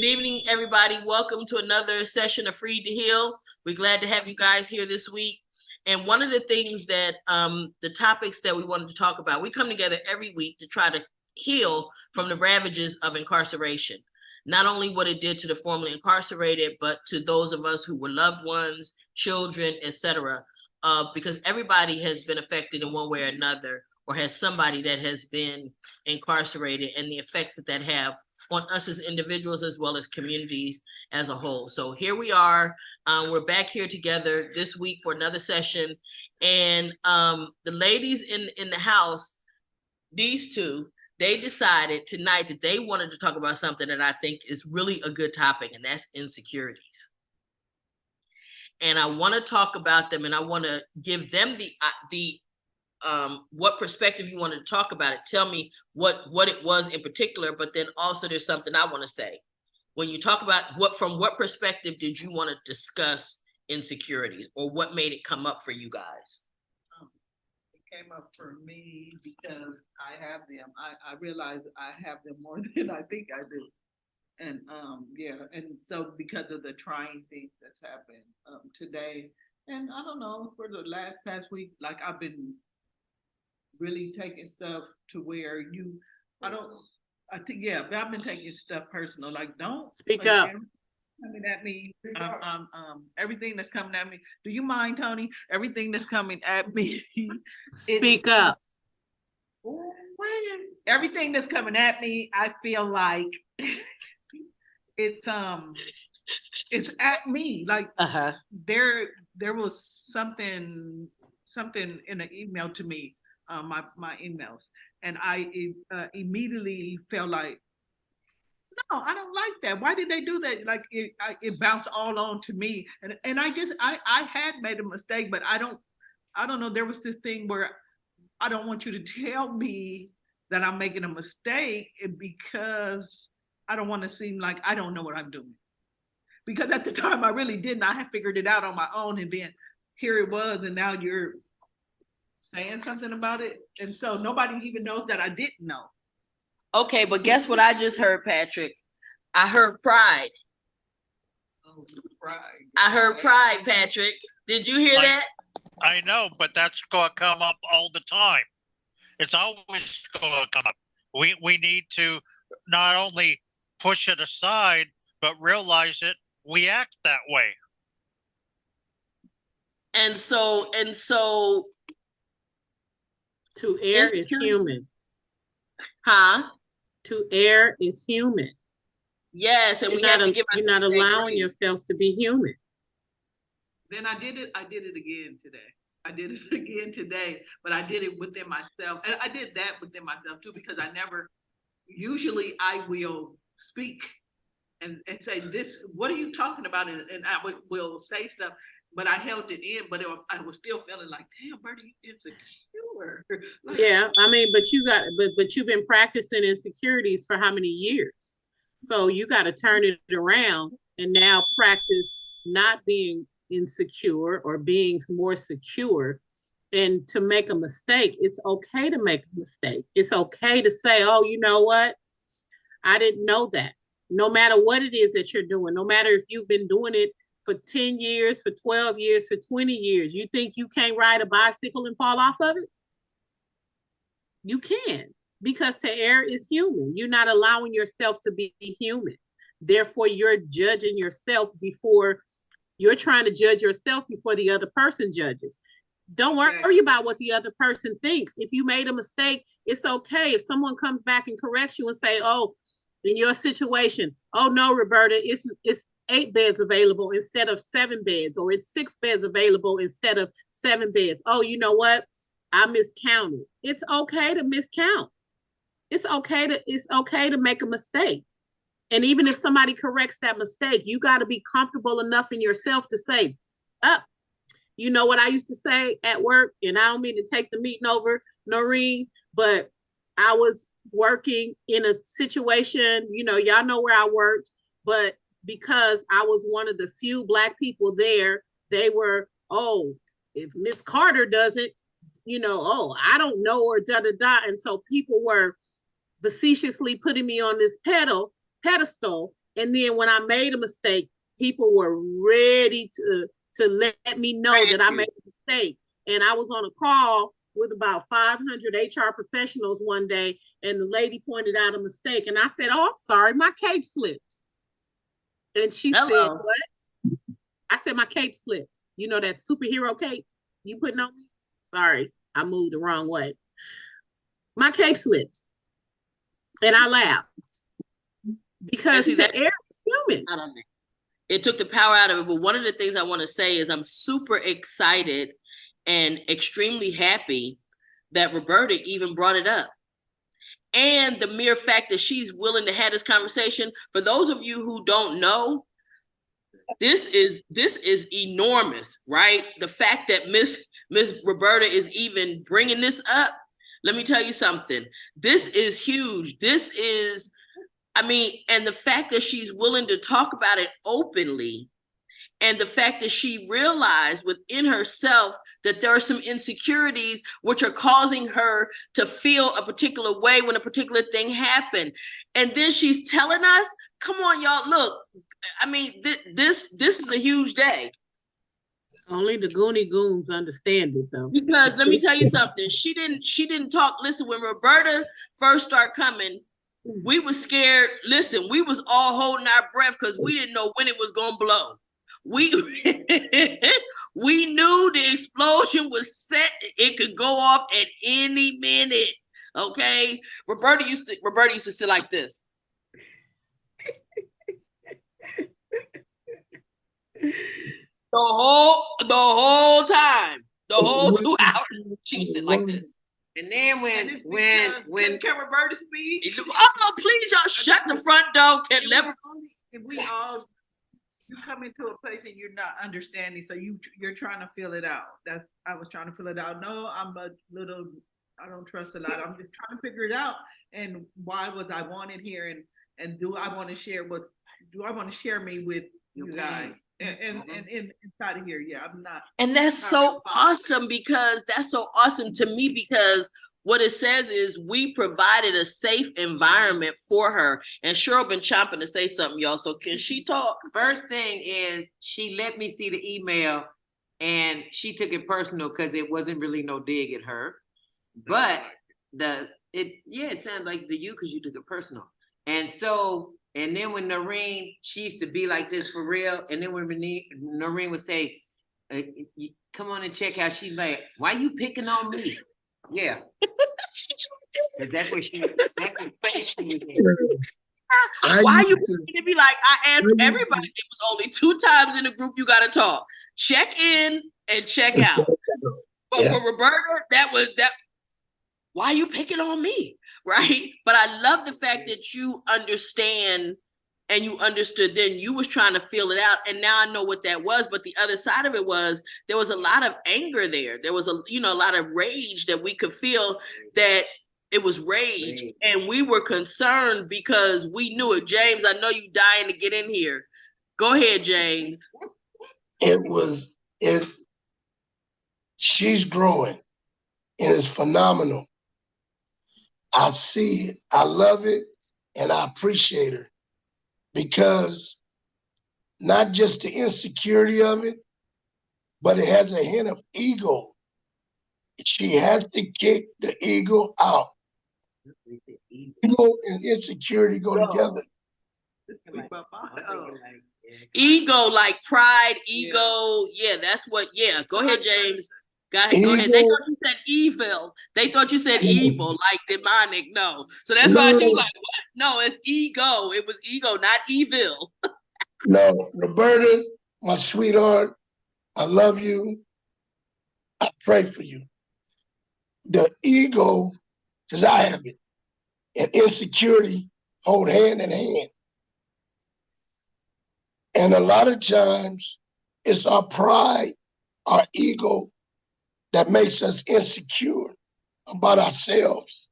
Good evening, everybody. Welcome to another session of Free to Heal. We're glad to have you guys here this week. And one of the things that the topics that we wanted to talk about, we come together every week to try to heal from the ravages of incarceration. Not only what it did to the formerly incarcerated, but to those of us who were loved ones, children, etc. Because everybody has been affected in one way or another, or has somebody that has been incarcerated, and the effects that have on us as individuals as well as communities as a whole. So here we are. We're back here together this week for another session. And the ladies in the house, these two, they decided tonight that they wanted to talk about something that I think is really a good topic, and that's insecurities. And I want to talk about them, and I want to give them the what perspective you wanted to talk about it. Tell me what it was in particular, but then also there's something I want to say. When you talk about from what perspective did you want to discuss insecurities, or what made it come up for you guys? It came up for me because I have them. I realize I have them more than I think I do. And and so because of the trying things that's happened today, and I don't know, for the past week, like I've been really taking stuff to where I've been taking stuff personal. Like, don't speak up. Coming at me, everything that's coming at me. Do you mind, Tony? Everything that's coming at me. Speak up. Everything that's coming at me, I feel like it's at me. Like there was something in an email to me, my emails, and I immediately felt like, no, I don't like that. Why did they do that? Like it bounced all on to me, and I had made a mistake, but I don't know. There was this thing where I don't want you to tell me that I'm making a mistake, because I don't want to seem like I don't know what I'm doing. Because at the time I really didn't. I had figured it out on my own, and then here it was, and now you're saying something about it, and so nobody even knows that I didn't know. Okay, but guess what I just heard, Patrick? I heard pride. Oh, pride. I heard pride, Patrick. Did you hear that? I know, but that's going to come up all the time. It's always going to come up. We need to not only push it aside, but realize it. We act that way. And so to err is human. Huh? To err is human. Yes, and you're not allowing yourself to be human. Then I did it again today. I did it again today, but I did it within myself. And I did that within myself too, because usually I will speak and say this, what are you talking about? And I will say stuff, but I held it in, but I was still feeling like, damn, Bertie, you insecure. Like, yeah, I mean, but you've been practicing insecurities for how many years? So you got to turn it around and now practice not being insecure or being more secure. And to make a mistake, it's okay to make a mistake. It's okay to say, oh, you know what? I didn't know that. No matter what it is that you're doing, no matter if you've been doing it for 10 years, for 12 years, for 20 years, you think you can't ride a bicycle and fall off of it? You can, because to err is human. You're not allowing yourself to be human. Therefore, you're judging yourself before you're trying to judge yourself before the other person judges. Don't worry about what the other person thinks. If you made a mistake, it's okay. If someone comes back and corrects you and say, oh, in your situation, oh no, Roberta, it's 8 beds available instead of 7 beds, or it's 6 beds available instead of 7 beds. Oh, you know what? I miscounted. It's okay to miscount. It's okay to make a mistake. And even if somebody corrects that mistake, you got to be comfortable enough in yourself to say, you know what I used to say at work, and I don't mean to take the meeting over, Noreen, but I was working in a situation, y'all know where I worked, but because I was one of the few Black people there, they were, oh, if Miss Carter doesn't, oh, I don't know, or da-da-da. And so people were facetiously putting me on this pedestal And then when I made a mistake, people were ready to let me know that I made a mistake. And I was on a call with about 500 HR professionals one day, and the lady pointed out a mistake. And I said, "Oh, I'm sorry, my cape slipped." And she said, "What?" I said, "My cape slipped. You know that superhero cape you putting on me? Sorry, I moved the wrong way. My cape slipped." And I laughed because see, to err is human. I don't know. It took the power out of it. But one of the things I want to say is I'm super excited and extremely happy that Roberta even brought it up. And the mere fact that she's willing to have this conversation. For those of you who don't know, this is enormous, right? The fact that Miss Roberta is even bringing this up. Let me tell you something. This is huge. This is, and the fact that she's willing to talk about it openly, and the fact that she realized within herself that there are some insecurities which are causing her to feel a particular way when a particular thing happened. And then she's telling us, come on, y'all, look, this is a huge day. Only the Goonie Goons understand it, though. Because let me tell you something. She didn't talk. Listen, when Roberta first started coming, we was scared. Listen, we was all holding our breath because we didn't know when it was gonna blow. We we knew the explosion was set. It could go off at any minute. Okay. Roberta used to sit like this. The whole time, the whole 2 hours, she sit like this. And then when can Roberta speak? Oh, please, y'all shut the front door. Can never. If we all, you come into a place and you're not understanding, so you're trying to fill it out. I was trying to fill it out. No, I don't trust a lot. I'm just trying to figure it out. And why was I wanted here? And do I want to share me with you guys? And inside of here, yeah, I'm not. And that's so awesome to me, because what it says is we provided a safe environment for her. And Cheryl been chomping to say something, y'all. So can she talk? First thing is she let me see the email, and she took it personal because it wasn't really no dig at her. But it sounded like to you because you took it personal. And then when Noreen, she used to be like this for real. And then when Noreen would say, come on and check how she like, why you picking on me? Yeah. That's what she was Why you picking at me? Like, I asked everybody, it was only 2 times in the group you got to talk. Check in and check out. But for Roberta, why are you picking on me? Right? But I love the fact that you understand, and you understood then. You was trying to feel it out, and now I know what that was. But the other side of it was there was a lot of anger there. There was a lot of rage that we could feel, that it was rage. And we were concerned because we knew it. James, I know you dying to get in here. Go ahead, James. She's growing, and it's phenomenal. I see it, I love it, and I appreciate her, because not just the insecurity of it, but it has a hint of ego. She has to kick the ego out. Ego and insecurity go together. Ego, like pride, ego. Yeah, that's what. Yeah, go ahead, James. Go ahead. They thought you said evil. They thought you said evil, like demonic. No. So that's why she was like, what? No, it's ego. It was ego, not evil. No, Roberta, my sweetheart, I love you. I pray for you. The ego, because I have it, and insecurity hold hand in hand. And a lot of times, it's our pride, our ego, that makes us insecure about ourselves.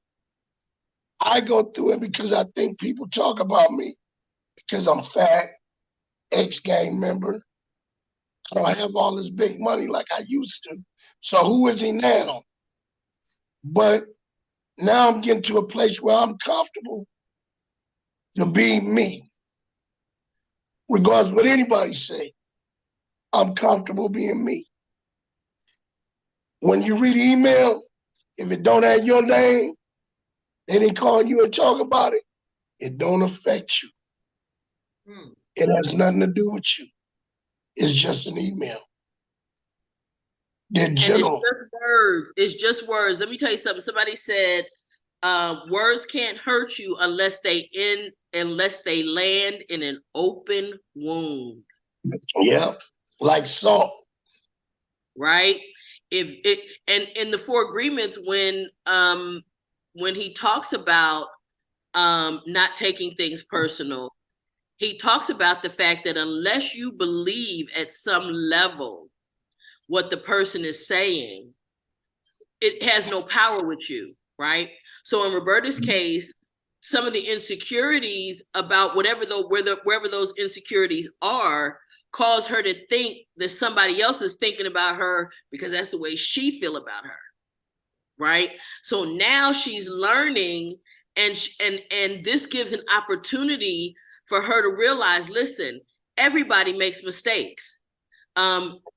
I go through it because I think people talk about me because I'm fat, ex-gang member. I don't have all this big money like I used to. So who is he now? But now I'm getting to a place where I'm comfortable to be me. regardless of what anybody say, I'm comfortable being me. When you read an email, if it don't have your name, they didn't call you and talk about it, it don't affect you. It has nothing to do with you. It's just an email. They're general. And it's just words. It's just words. Let me tell you something. Somebody said, words can't hurt you unless they land in an open wound. Yeah, like salt. Right? If it and in the Four Agreements, when he talks about not taking things personal, he talks about the fact that unless you believe at some level what the person is saying, it has no power with you, right? So in Roberta's case, some of the insecurities about wherever those insecurities are, cause her to think that somebody else is thinking about her because that's the way she feel about her, right? So now she's learning, and this gives an opportunity for her to realize, listen, everybody makes mistakes.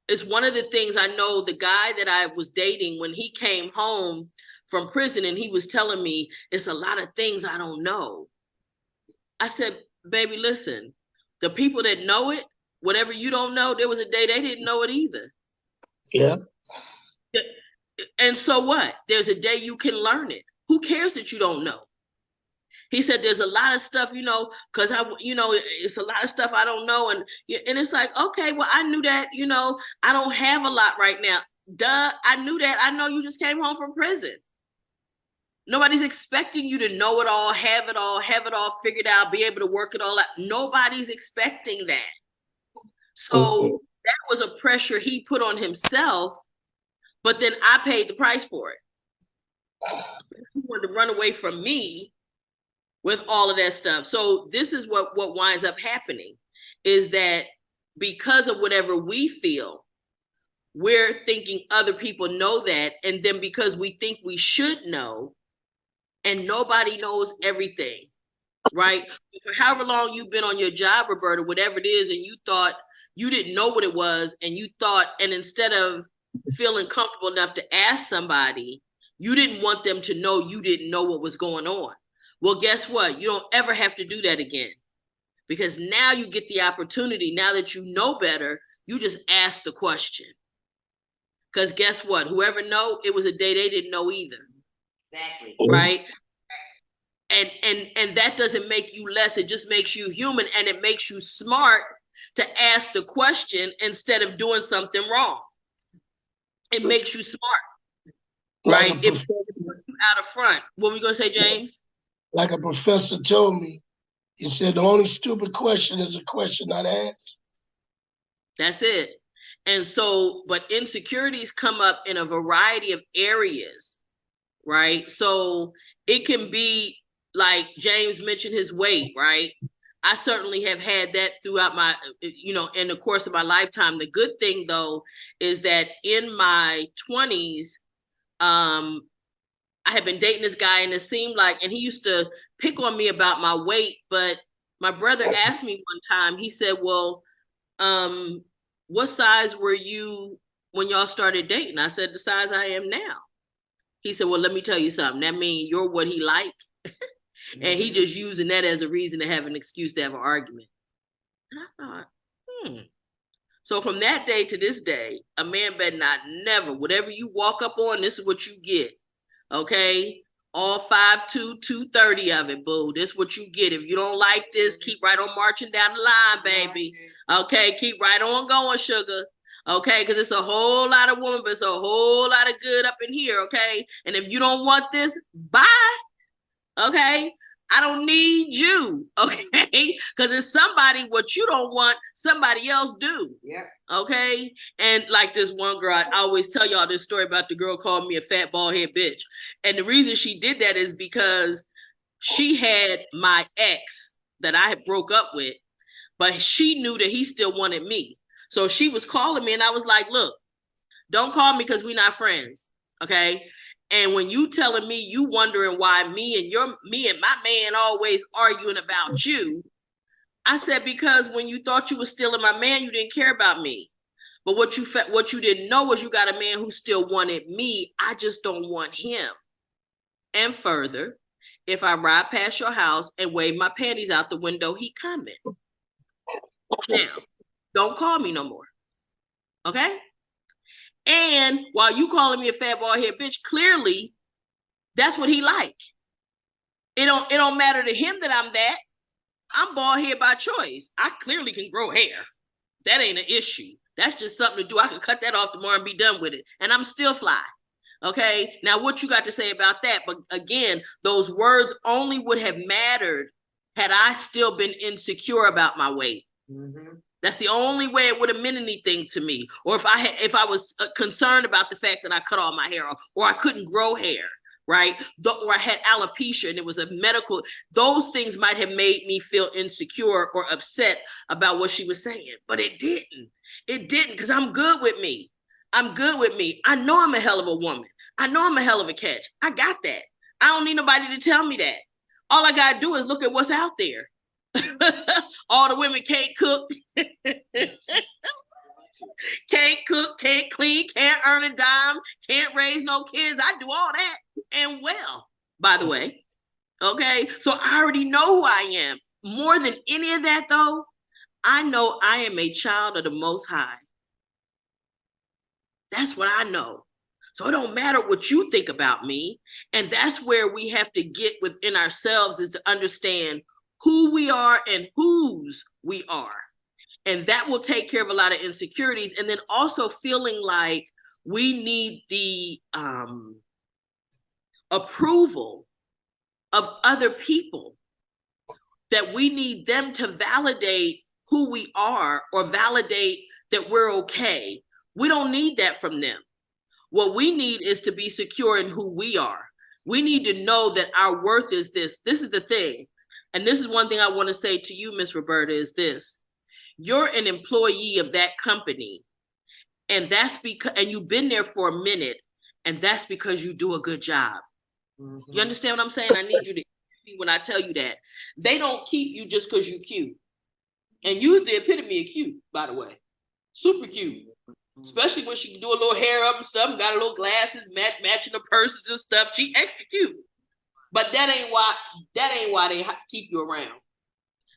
It's one of the things I know. The guy that I was dating, when he came home from prison and he was telling me, it's a lot of things I don't know. I said, baby, listen, the people that know it, whatever you don't know, there was a day they didn't know it either. Yeah. And so what? There's a day you can learn it. Who cares that you don't know? He said, there's a lot of stuff, because it's a lot of stuff I don't know. And it's like, okay, well, I knew that, I don't have a lot right now. Duh, I knew that. I know you just came home from prison. Nobody's expecting you to know it all, have it all figured out, be able to work it all out. Nobody's expecting that. So that was a pressure he put on himself, but then I paid the price for it. He wanted to run away from me with all of that stuff. So this is what winds up happening, is that because of whatever we feel, we're thinking other people know that. And then because we think we should know, and nobody knows everything, right? For however long you've been on your job, Roberta, whatever it is, and you thought you didn't know what it was, and instead of feeling comfortable enough to ask somebody, you didn't want them to know you didn't know what was going on. Well, guess what? You don't ever have to do that again, because now you get the opportunity. Now that you know better, you just ask the question. Because guess what? Whoever know, it was a day they didn't know either. Exactly. Right? And that doesn't make you less. It just makes you human, and it makes you smart to ask the question instead of doing something wrong. It makes you smart, right? It puts you out of front. What were we gonna say, James? Like a professor told me, he said the only stupid question is a question not asked. That's it. And so, but insecurities come up in a variety of areas, right? So it can be like James mentioned his weight, right? I certainly have had that throughout my, in the course of my lifetime. The good thing though, is that in my 20s, I had been dating this guy, and it seemed like, and he used to pick on me about my weight, but my brother asked me one time, he said, well, what size were you when y'all started dating? I said, the size I am now. He said, well, let me tell you something. That means you're what he like. And he just using that as a reason to have an excuse to have an argument. And I thought, So from that day to this day, a man better not never, whatever you walk up on, this is what you get. Okay? All 5'2", 230 of it, boo. This is what you get. If you don't like this, keep right on marching down the line, baby. Okay? Keep right on going, sugar. Okay? Because it's a whole lot of women, but it's a whole lot of good up in here, okay? And if you don't want this, bye. Okay? I don't need you, okay? Because it's somebody, what you don't want, somebody else do. Yeah. Okay? And like this one girl, I always tell y'all this story about the girl called me a fat bald head bitch. And the reason she did that is because she had my ex that I had broke up with, but she knew that he still wanted me. So she was calling me, and I was like, look, don't call me because we're not friends, okay? And when you telling me you wondering why me and my man always arguing about you, I said, because when you thought you were stealing my man, you didn't care about me. But what you didn't know was you got a man who still wanted me. I just don't want him. And further, if I ride past your house and wave my panties out the window, he coming. Now, don't call me no more. Okay? And while you calling me a fat bald head bitch, clearly that's what he like. It don't matter to him that I'm that. I'm bald head by choice. I clearly can grow hair. That ain't an issue. That's just something to do. I can cut that off tomorrow and be done with it. And I'm still fly. Okay. Now, what you got to say about that? But again, those words only would have mattered had I still been insecure about my weight. Mm-hmm. That's the only way it would have meant anything to me. Or if I was concerned about the fact that I cut all my hair off, or I couldn't grow hair, right? Or I had alopecia and it was a medical, those things might have made me feel insecure or upset about what she was saying, but it didn't. It didn't, because I'm good with me. I'm good with me. I know I'm a hell of a woman. I know I'm a hell of a catch. I got that. I don't need nobody to tell me that. All I got to do is look at what's out there. All the women can't cook, can't cook, can't clean, can't earn a dime, can't raise no kids. I do all that and well, by the way. Okay, so I already know who I am. More than any of that, though, I know I am a child of the Most High. That's what I know. So it don't matter what you think about me. And that's where we have to get within ourselves, is to understand who we are and whose we are. And that will take care of a lot of insecurities. And then also feeling like we need the approval of other people, that we need them to validate who we are or validate that we're okay. We don't need that from them. What we need is to be secure in who we are. We need to know that our worth is this. This is the thing. And this is one thing I want to say to you, Miss Roberta, is this. You're an employee of that company. And that's because, and you've been there for a minute, and that's because you do a good job. Mm-hmm. You understand what I'm saying? I need you to hear me when I tell you that. They don't keep you just because you're cute. And you's the epitome of cute, by the way. Super cute. Especially when she can do a little hair up and stuff and got a little glasses, matching the purses and stuff. She extra cute. But that ain't why they keep you around.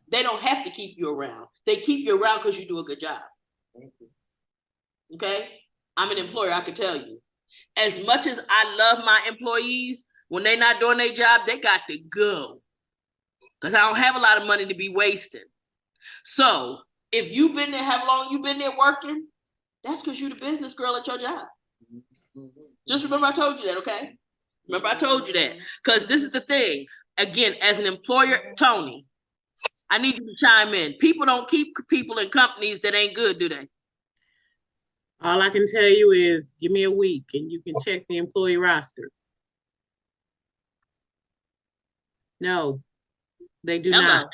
They don't have to keep you around. They keep you around because you do a good job. Okay? I'm an employer, I can tell you. As much as I love my employees, when they're not doing their job, they got to go. Because I don't have a lot of money to be wasting. So if you've been there, how long you've been there working, that's because you're the business girl at your job. Just remember I told you that, okay? Remember I told you that. Because this is the thing. Again, as an employer, Tony, I need you to chime in. People don't keep people in companies that ain't good, do they? All I can tell you is give me a week and you can check the employee roster. No, they do not.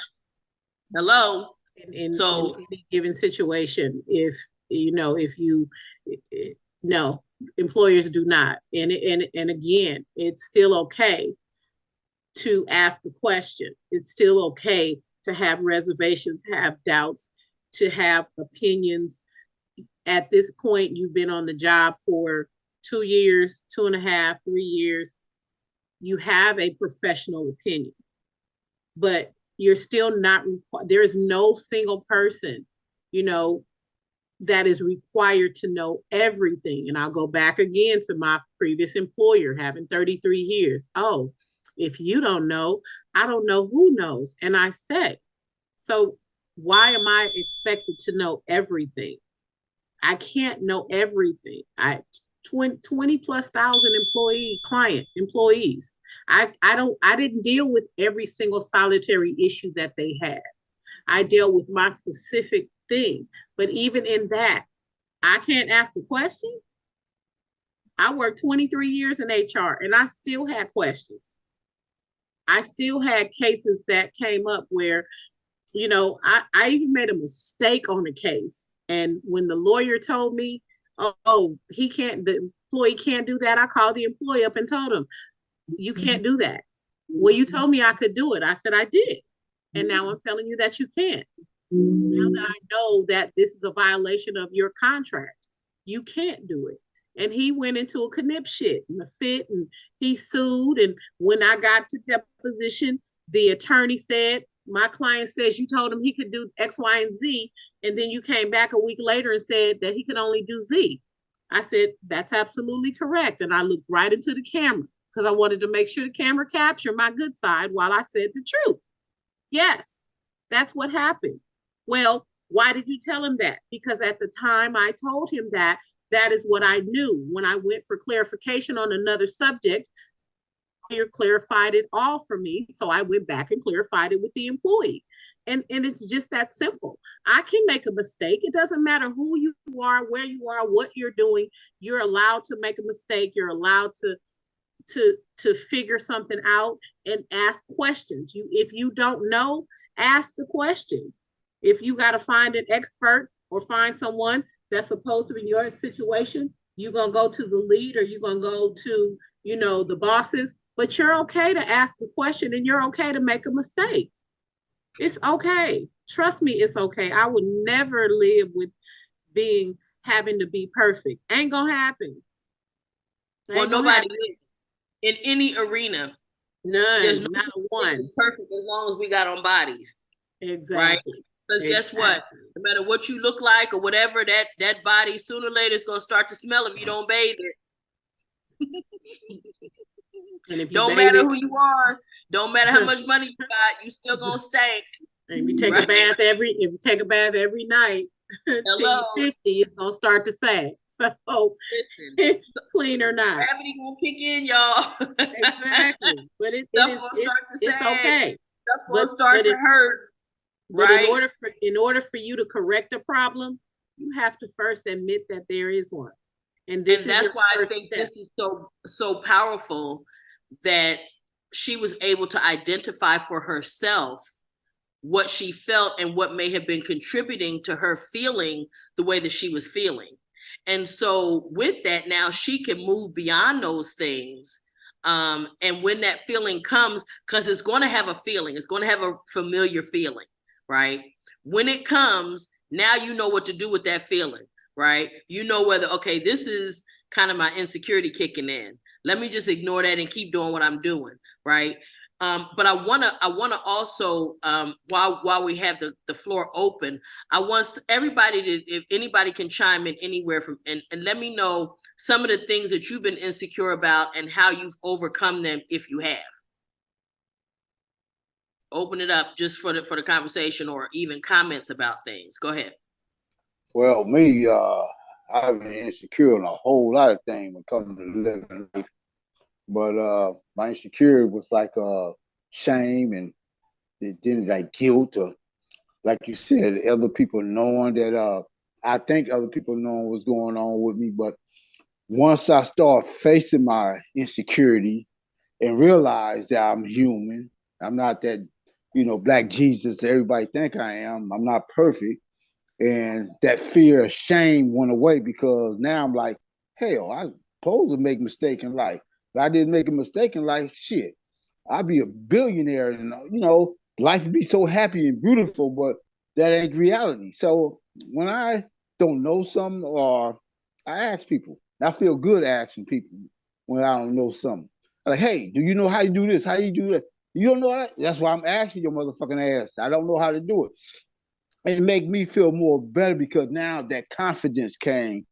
Hello. In any given situation, no, employers do not. And again, it's still okay to ask a question. It's still okay to have reservations, have doubts, to have opinions. At this point, you've been on the job for 2 years, 2.5, 3 years. You have a professional opinion, but you're still not required. There is no single person, that is required to know everything. And I'll go back again to my previous employer, having 33 years. Oh, if you don't know, I don't know who knows. And I said, so why am I expected to know everything? I can't know everything. 20 plus thousand employees. I didn't deal with every single solitary issue that they had. I dealt with my specific thing. But even in that, I can't ask a question. I worked 23 years in HR and I still had questions. I still had cases that came up where, I even made a mistake on a case. And when the lawyer told me, the employee can't do that, I called the employee up and told him, you can't do that. Well, you told me I could do it. I said, I did. And now I'm telling you that you can't. Now that I know that this is a violation of your contract, you can't do it. And he went into a conniption and a fit, and he sued. And when I got to deposition, the attorney said, my client says you told him he could do X, Y, and Z. And then you came back a week later and said that he could only do Z. I said, that's absolutely correct. And I looked right into the camera because I wanted to make sure the camera captured my good side while I said the truth. Yes, that's what happened. Well, why did you tell him that? Because at the time I told him that, that is what I knew. When I went for clarification on another subject, you clarified it all for me. So I went back and clarified it with the employee. And it's just that simple. I can make a mistake. It doesn't matter who you are, where you are, what you're doing. You're allowed to make a mistake. You're allowed to figure something out and ask questions. If you don't know, ask the question. If you got to find an expert or find someone that's supposed to be in your situation, you're going to go to the lead or you're going to go to, the bosses, but you're okay to ask a question and you're okay to make a mistake. It's okay. Trust me, it's okay. I would never live with having to be perfect. Ain't gonna happen. Well, nobody in any arena. None. There's not a one. It's perfect as long as we got on bodies. Exactly. Right? Because guess what? No matter what you look like or whatever, that body sooner or later is gonna start to smell if you don't bathe it. And if you don't matter who you are, don't matter how much money you got, you still gonna stink. And if you take a bath every night, till 50, it's gonna start to sag. So listen, clean or not. Gravity gonna kick in, y'all. Exactly. But it's okay. Stuff will start to hurt. But right? in order for you to correct a problem, you have to first admit that there is one. And that's why I think this is so powerful that she was able to identify for herself what she felt and what may have been contributing to her feeling the way that she was feeling. And so with that, now she can move beyond those things. And when that feeling comes, because it's going to have a feeling, it's going to have a familiar feeling, right? When it comes, now you know what to do with that feeling, right? You know whether, okay, this is kind of my insecurity kicking in. Let me just ignore that and keep doing what I'm doing, right? But I wanna also, while we have the floor open, I want everybody to, if anybody can chime in anywhere and let me know some of the things that you've been insecure about and how you've overcome them, if you have. Open it up just for the conversation or even comments about things. Go ahead. Well, me, I've been insecure on a whole lot of things when it comes to living life. But my insecurity was like shame and then like guilt, or like you said, other people knowing that I think other people knowing what's going on with me. But once I start facing my insecurity and realize that I'm human, I'm not that, black Jesus that everybody think I am. I'm not perfect. And that fear of shame went away because now I'm like, hell, I'm supposed to make mistakes in life. If I didn't make a mistake in life, shit, I'd be a billionaire and, life would be so happy and beautiful, but that ain't reality. So when I don't know something, or I ask people, I feel good asking people when I don't know something. Like, hey, do you know how you do this? How you do that? You don't know that? That's why I'm asking your motherfucking ass. I don't know how to do it. It make me feel more better because now that confidence came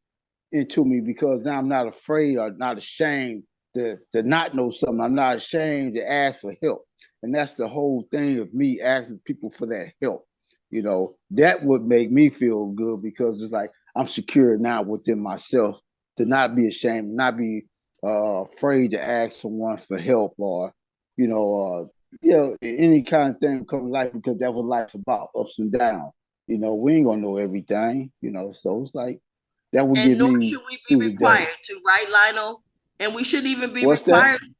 into me because now I'm not afraid or not ashamed to not know something. I'm not ashamed to ask for help. And that's the whole thing of me asking people for that help. That would make me feel good because it's like I'm secure now within myself to not be ashamed, not be afraid to ask someone for help or, any kind of thing come in life because that's what life's about, ups and downs. We ain't gonna know everything, so it's like that would give me. And nor should we be required to, right, Lionel? And we shouldn't even be required to do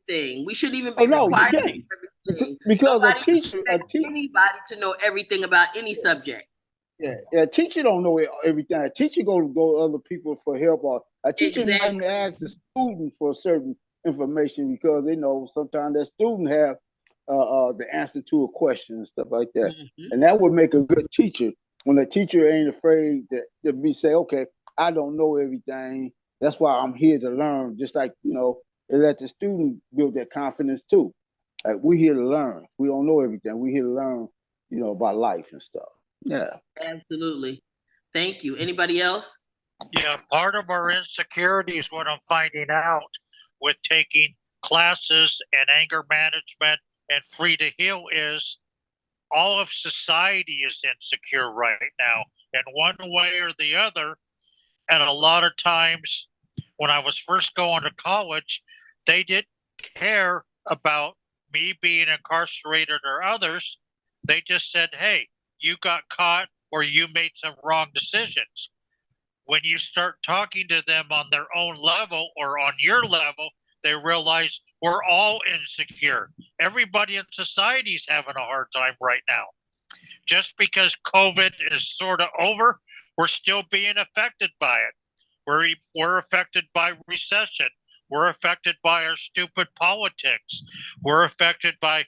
everything. We shouldn't even be required to do everything. Because nobody expects anybody to know everything about any subject. Yeah, a teacher don't know everything. A teacher go to other people for help, or a teacher might ask the student for certain information because they know sometimes that student have the answer to a question and stuff like that. Mhm. And that would make a good teacher when the teacher ain't afraid to be say, okay, I don't know everything. That's why I'm here to learn. Just like, they let the student build their confidence too. Like, we're here to learn. We don't know everything. We're here to learn, about life and stuff. Yeah. Absolutely. Thank you. Anybody else? Yeah, part of our insecurities, what I'm finding out with taking classes and anger management and free to heal, is all of society is insecure right now in one way or the other. And a lot of times when I was first going to college, they didn't care about me being incarcerated or others. They just said, hey, you got caught or you made some wrong decisions. When you start talking to them on their own level or on your level, they realize we're all insecure. Everybody in society is having a hard time right now. Just because COVID is sort of over, we're still being affected by it. We're affected by recession. We're affected by our stupid politics. We're affected by,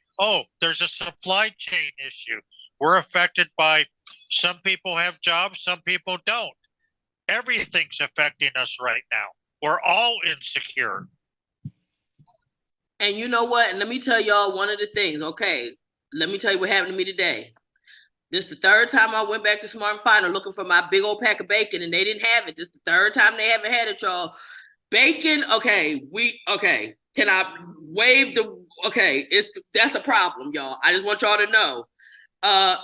there's a supply chain issue. We're affected by, some people have jobs, some people don't. Everything's affecting us right now. We're all insecure. And you know what? And let me tell y'all one of the things. Okay, let me tell you what happened to me today. This is the third time I went back to Smart and Final looking for my big old pack of bacon, and they didn't have it. This is the third time they haven't had it, y'all. Bacon, Can I waive that's a problem, y'all. I just want y'all to know.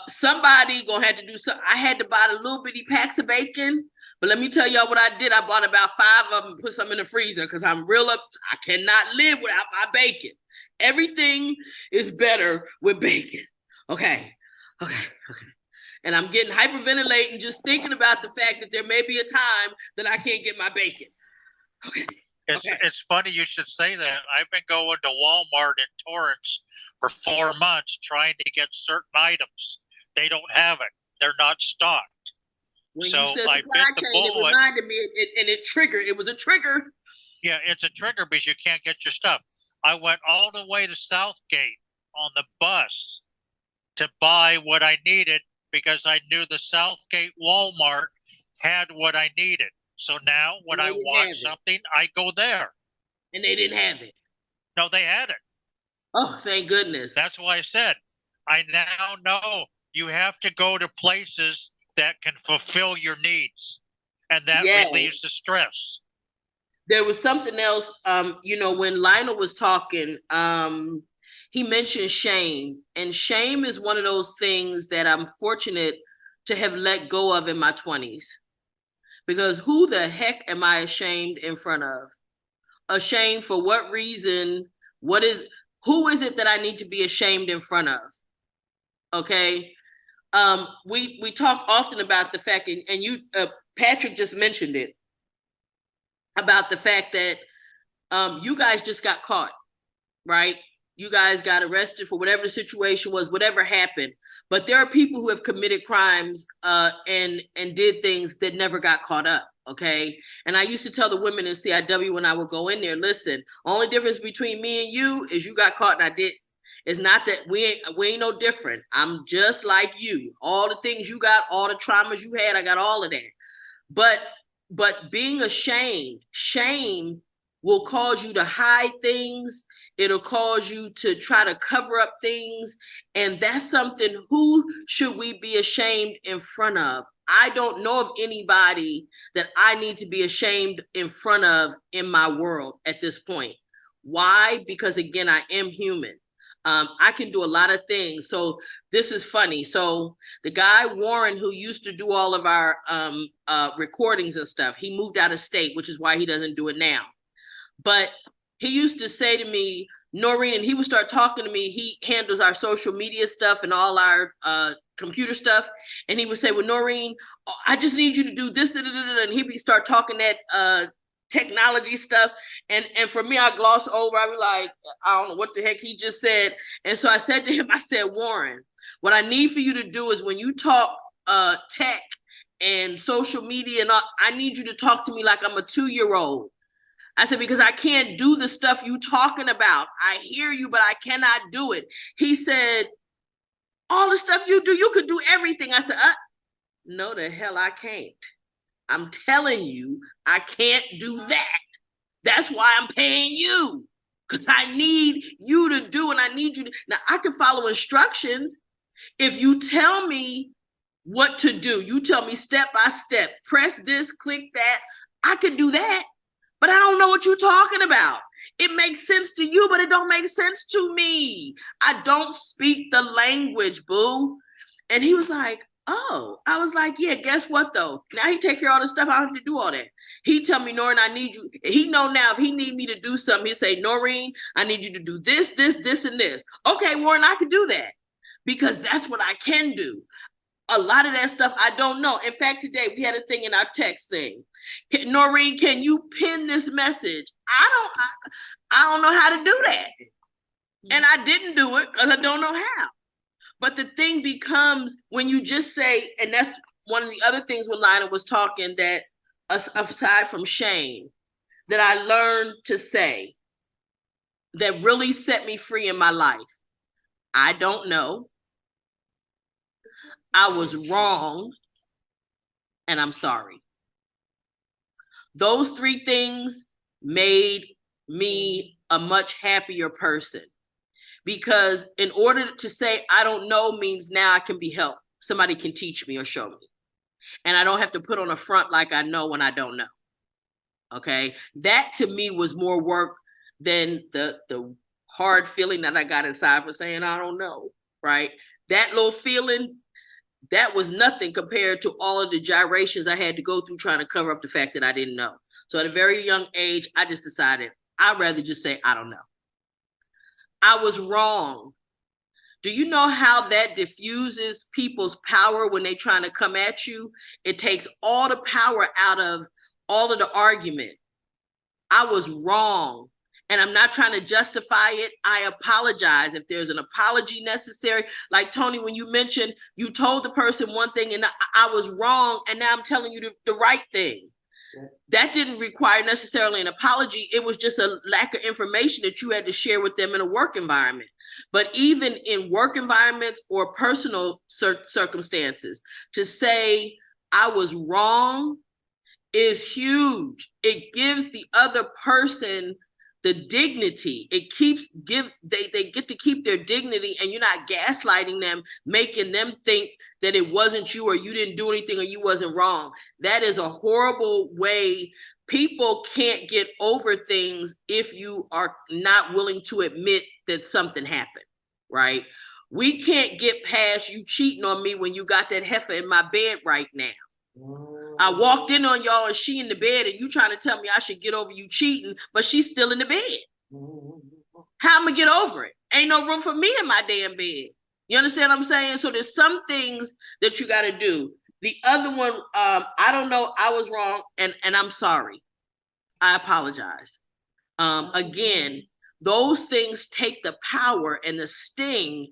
Somebody gonna have to do something. I had to buy the little bitty packs of bacon, but let me tell y'all what I did. I bought about 5 of them, put some in the freezer because I'm real up. I cannot live without my bacon. Everything is better with bacon. Okay. And I'm getting hyperventilating just thinking about the fact that there may be a time that I can't get my bacon. Okay. It's funny you should say that. I've been going to Walmart in Torrance for 4 months trying to get certain items. They don't have it. They're not stocked. When so you said I supply bit the chain, it bullet. reminded me, it triggered. It was a trigger. Yeah, it's a trigger because you can't get your stuff. I went all the way to Southgate on the bus to buy what I needed because I knew the Southgate Walmart had what I needed. So now when I want something, I go there. And they didn't have it. No, they had it. Oh, thank goodness. That's why I said, I now know you have to go to places that can fulfill your needs. And that relieves the stress. There was something else, when Lionel was talking, he mentioned shame. And shame is one of those things that I'm fortunate to have let go of in my 20s. Because who the heck am I ashamed in front of? Ashamed for what reason? Who is it that I need to be ashamed in front of? Okay. We talk often about the fact, and you, Patrick just mentioned it, about the fact that you guys just got caught, right? You guys got arrested for whatever the situation was, whatever happened. But there are people who have committed crimes and did things that never got caught up. Okay. And I used to tell the women in CIW when I would go in there, listen, only difference between me and you is you got caught and I didn't. It's not that we ain't no different. I'm just like you. All the things you got, all the traumas you had, I got all of that. But being ashamed, shame will cause you to hide things. It'll cause you to try to cover up things. And that's something, who should we be ashamed in front of? I don't know of anybody that I need to be ashamed in front of in my world at this point. Why? Because again, I am human. I can do a lot of things. So this is funny. So the guy, Warren, who used to do all of our recordings and stuff, he moved out of state, which is why he doesn't do it now. But he used to say to me, Noreen, and he would start talking to me. He handles our social media stuff and all our computer stuff. And he would say, well, Noreen, I just need you to do this. And he'd start talking that technology stuff. And for me, I gloss over. I be like, I don't know what the heck he just said. And so I said to him, I said, Warren, what I need for you to do is when you talk tech and social media and all, I need you to talk to me like I'm a 2-year-old. I said, because I can't do the stuff you talking about. I hear you, but I cannot do it. He said, all the stuff you do, you could do everything. I said, no, the hell I can't. I'm telling you, I can't do that. That's why I'm paying you. Because I need you to do, and I need you to. Now, I can follow instructions. If you tell me what to do, you tell me step by step, press this, click that, I can do that. But I don't know what you're talking about. It makes sense to you, but it don't make sense to me. I don't speak the language, boo. And he was like, oh. I was like, yeah, guess what though? Now he take care of all the stuff. I don't have to do all that. He tell me, Noreen, I need you. He know now if he need me to do something, he say, Noreen, I need you to do this, this, this, and this. Okay, Warren, I can do that because that's what I can do. A lot of that stuff I don't know. In fact, today we had a thing in our text thing. Noreen, can you pin this message? I don't know how to do that. And I didn't do it because I don't know how. But the thing becomes when you just say, and that's one of the other things when Lina was talking, that aside from shame, that I learned to say that really set me free in my life. I don't know. I was wrong, and I'm sorry. Those three things made me a much happier person, because in order to say I don't know means now I can be helped. Somebody can teach me or show me. And I don't have to put on a front like I know when I don't know. Okay? That to me was more work than the hard feeling that I got inside for saying I don't know, right? That little feeling, that was nothing compared to all of the gyrations I had to go through trying to cover up the fact that I didn't know. So at a very young age, I just decided I'd rather just say, I don't know. I was wrong. Do you know how that diffuses people's power when they're trying to come at you? It takes all the power out of all of the argument. I was wrong. And I'm not trying to justify it. I apologize if there's an apology necessary. Like Tony, when you mentioned you told the person one thing and I was wrong, and now I'm telling you the right thing. That didn't require necessarily an apology. It was just a lack of information that you had to share with them in a work environment. But even in work environments or personal circumstances, to say I was wrong is huge. It gives the other person the dignity. It they get to keep their dignity, and you're not gaslighting them, making them think that it wasn't you or you didn't do anything or you wasn't wrong. That is a horrible way. People can't get over things if you are not willing to admit that something happened, right? We can't get past you cheating on me when you got that heifer in my bed right now. I walked in on y'all and she in the bed and you trying to tell me I should get over you cheating, but she's still in the bed. How am I get over it? Ain't no room for me in my damn bed. You understand what I'm saying? So there's some things that you got to do. The other one, I don't know, I was wrong, and I'm sorry. I apologize. Again, those things take the power and the sting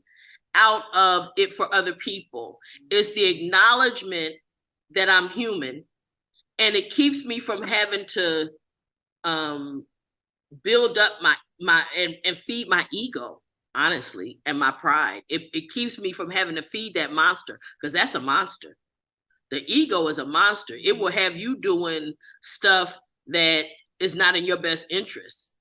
out of it for other people. It's the acknowledgement that I'm human, and it keeps me from having to build up my and feed my ego, honestly, and my pride. It keeps me from having to feed that monster, because that's a monster. The ego is a monster. It will have you doing stuff that is not in your best interest,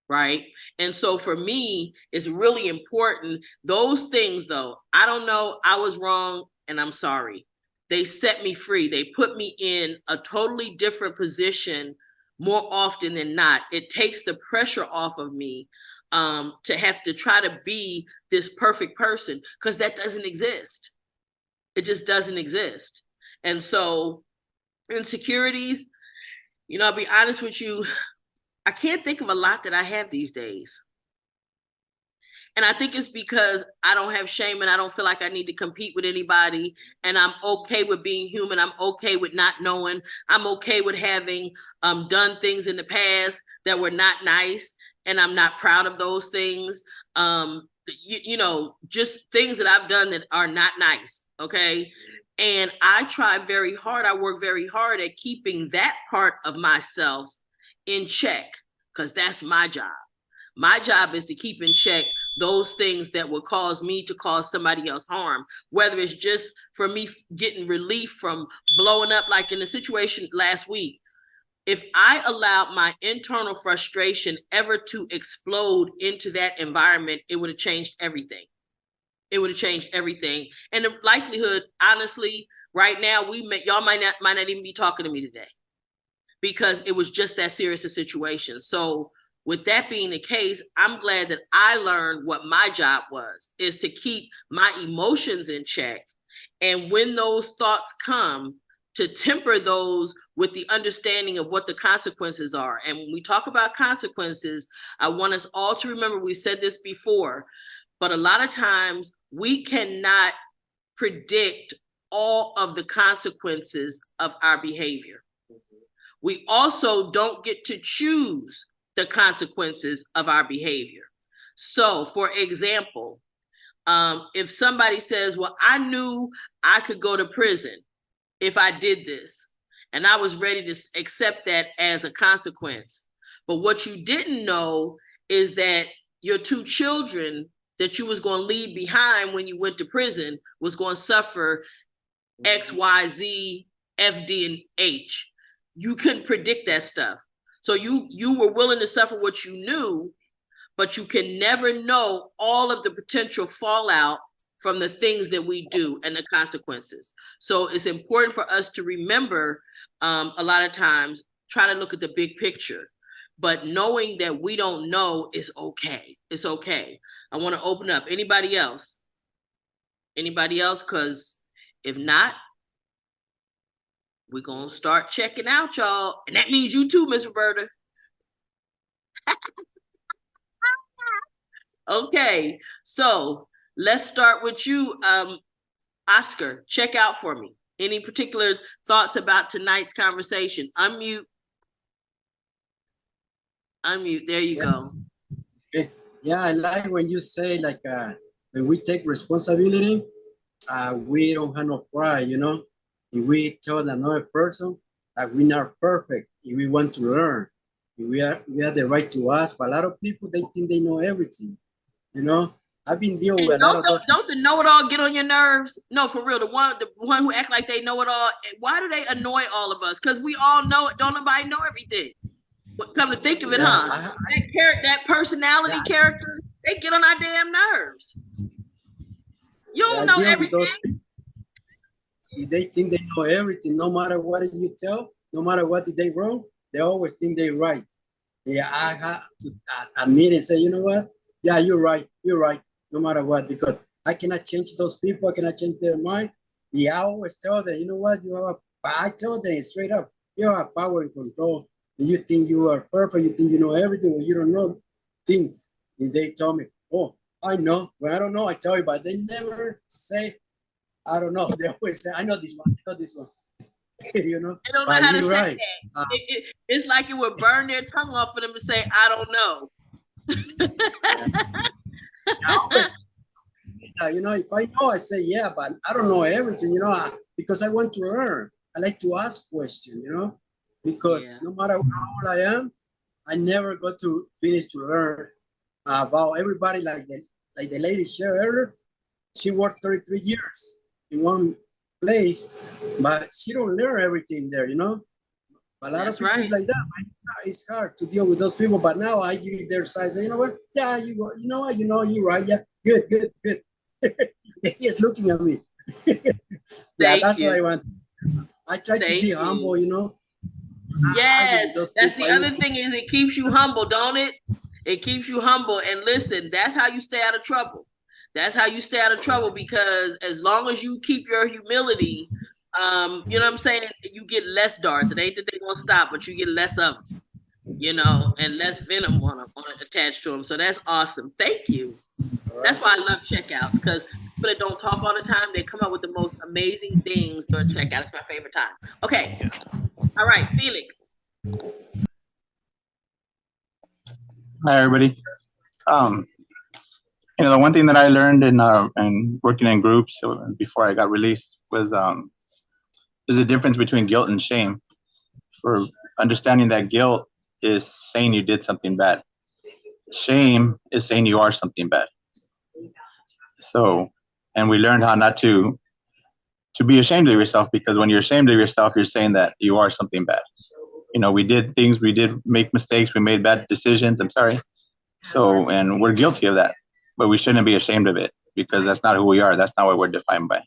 right? And so for me, it's really important. Those things, though, I don't know, I was wrong, and I'm sorry. They set me free. They put me in a totally different position more often than not. It takes the pressure off of me to have to try to be this perfect person, because that doesn't exist. It just doesn't exist. And so insecurities, you know, I'll be honest with you, I can't think of a lot that I have these days. And I think it's because I don't have shame and I don't feel like I need to compete with anybody. And I'm okay with being human. I'm okay with not knowing. I'm okay with having done things in the past that were not nice. And I'm not proud of those things. You know, just things that I've done that are not nice. Okay. And I try very hard. I work very hard at keeping that part of myself in check. because that's my job. My job is to keep in check those things that will cause me to cause somebody else harm, whether it's just for me getting relief from blowing up, like in the situation last week. If I allowed my internal frustration ever to explode into that environment, it would have changed everything. It would have changed everything. And the likelihood, honestly, right now, y'all might not even be talking to me today, because it was just that serious a situation. So with that being the case, I'm glad that I learned what my job was, is to keep my emotions in check. And when those thoughts come, to temper those with the understanding of what the consequences are. And when we talk about consequences, I want us all to remember, we said this before, but a lot of times we cannot predict all of the consequences of our behavior. We also don't get to choose the consequences of our behavior. So, for example, if somebody says, well, I knew I could go to prison if I did this, and I was ready to accept that as a consequence. But what you didn't know is that your 2 children that you was going to leave behind when you went to prison was going to suffer X, Y, Z, F, D, and H. You couldn't predict that stuff. So you were willing to suffer what you knew, but you can never know all of the potential fallout from the things that we do and the consequences. So it's important for us to remember, a lot of times, try to look at the big picture, but knowing that we don't know is okay. It's okay. I want to open up. Anybody else? Anybody else? Because if not, we're going to start checking out, y'all. And that means you too, Miss Roberta. Okay, so let's start with you, Oscar. Check out for me. Any particular thoughts about tonight's conversation? Unmute. Unmute. There you go. Okay. Yeah, I like when you say, like, when we take responsibility, we don't have no pride, you know. If we tell another person that we're not perfect, if we want to learn, if we have the right to ask. But a lot of people, they think they know everything, you know. I've been dealing with a lot of those. Don't the know-it-all get on your nerves? No, for real. The one who act like they know it all. Why do they annoy all of us? Because we all know it. Don't nobody know everything. Come to think of it, Yeah, huh? That personality character, they get on our damn nerves. You don't know everything. They think they know everything, no matter what you tell, no matter what they wrong, they always think they're right. Yeah, I have to admit and say, you know what? Yeah, you're right, no matter what, because I cannot change those people, I cannot change their mind. Yeah, I always tell them, you know what? I tell them straight up, you have power and control. You think you are perfect, you think you know everything, or you don't know things. And they tell me, oh, I know. When I don't know, I tell you, but they never say, I don't know. They always say, I know this one, you know? They don't know how to say that. It's like it would burn their tongue off for them to say, I don't know. You know, if I know, I say, yeah, but I don't know everything, you know, because I want to learn. I like to ask questions, you know, because no matter how old I am, I never got to finish to learn about everybody. Like the lady shared earlier, she worked 33 years in one place, but she don't learn everything there, you know. A lot of people is like that. It's hard to deal with those people, but now I give you their side. Say, you know what? Yeah, you know what? You know, you're right. Yeah, good. They're just looking at me. Yeah, that's what I want. I try to be humble, you know. Yes, that's the other thing, is it keeps you humble, don't it? It keeps you humble. And listen, that's how you stay out of trouble. That's how you stay out of trouble, because as long as you keep your humility, you know what I'm saying, you get less darts. It ain't that they won't stop, but you get less of them, you know, and less venom on attached to them. So that's awesome. Thank you. That's why I love checkouts, because people that don't talk all the time, they come up with the most amazing things during checkout. It's my favorite time. Okay. All right, Felix. Hi, everybody. You know, the one thing that I learned in working in groups before I got released was there's a difference between guilt and shame. For understanding that guilt is saying you did something bad. Shame is saying you are something bad. So, and we learned how not to be ashamed of yourself, because when you're ashamed of yourself, you're saying that you are something bad. You know, we did things, we did make mistakes, we made bad decisions. I'm sorry. So, and we're guilty of that, but we shouldn't be ashamed of it, because that's not who we are. That's not what we're defined by.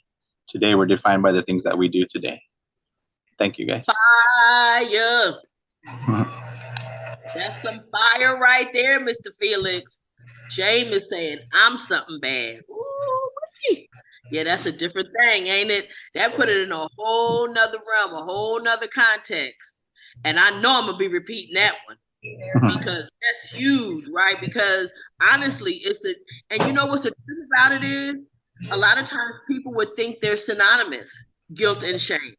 Today, we're defined by the things that we do today. Thank you, guys. Fire. That's some fire right there, Mr. Felix. Shame is saying, I'm something bad. Ooh-wee. Yeah, that's a different thing, ain't it? That put it in a whole nother realm, a whole nother context. And I know I'm going to be repeating that one, because that's huge, right? Because honestly, and you know what's the truth about it is, a lot of times people would think they're synonymous, guilt and shame.